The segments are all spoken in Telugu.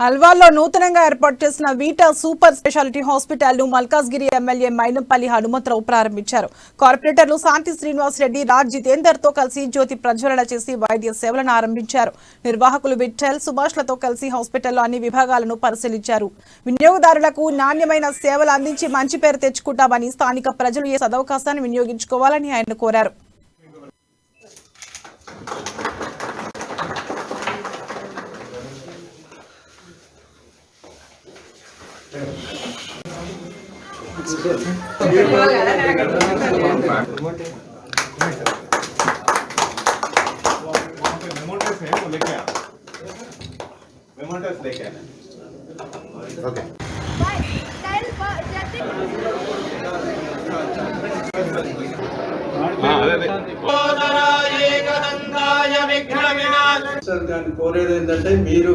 అల్వాల్లో నూతనంగా ఏర్పాటు చేసిన వీటా సూపర్ స్పెషాలిటీ హాస్పిటల్ ను మల్కాజ్గిరి ఎమ్మెల్యే మైనంపల్లి హనుమంతరావు ప్రారంభించారు. కార్పొరేటర్లు శాంతి శ్రీనివాస్ రెడ్డి, రాజ్ జితేందర్ తో కలిసి జ్యోతి ప్రజ్వలన చేసి వైద్య సేవలను ఆరంభించారు. నిర్వాహకులు విఠల్, సుభాష్లతో కలిసి హాస్పిటల్లో అన్ని విభాగాలను పరిశీలించారు. వినియోగదారులకు నాణ్యమైన సేవలు అందించి మంచి పేరు తెచ్చుకుంటామని, స్థానిక ప్రజలు ఈ సదవకాశాన్ని వినియోగించుకోవాలని ఆయన కోరారు. కోరేది ఏంటంటే మీరు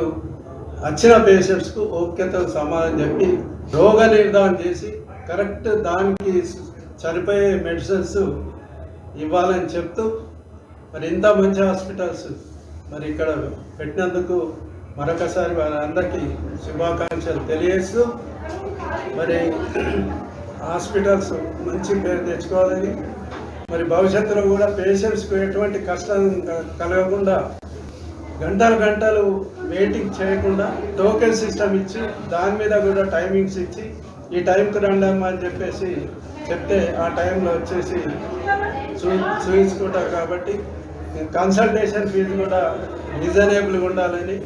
వచ్చిన పేషెంట్స్ కు ఓపికతో సమాధానం చెప్పి రోగ నిర్ధారణ చేసి కరెక్ట్ దానికి సరిపోయే మెడిసిన్స్ ఇవ్వాలని చెప్తూ మరి ఇంత మంచి హాస్పిటల్స్ మరి ఇక్కడ పెట్టినందుకు మరొకసారి వారందరికీ శుభాకాంక్షలు తెలియజేస్తూ మరి హాస్పిటల్స్ మంచి పేరు తెచ్చుకోవాలని మరి భవిష్యత్తులో కూడా పేషెంట్స్కు ఎటువంటి కష్టం కలగకుండా గంటలు వెయిటింగ్ చేయకుండా టోకెన్ సిస్టమ్ ఇచ్చి దాని మీద కూడా టైమింగ్స్ ఇచ్చి ఈ టైంకి రండమ్మా అని చెప్పేసి చెప్తే ఆ టైంలో వచ్చేసి చూపించుకుంటారు. కాబట్టి కన్సల్టేషన్ ఫీజు కూడా రీజనబుల్గా ఉండాలని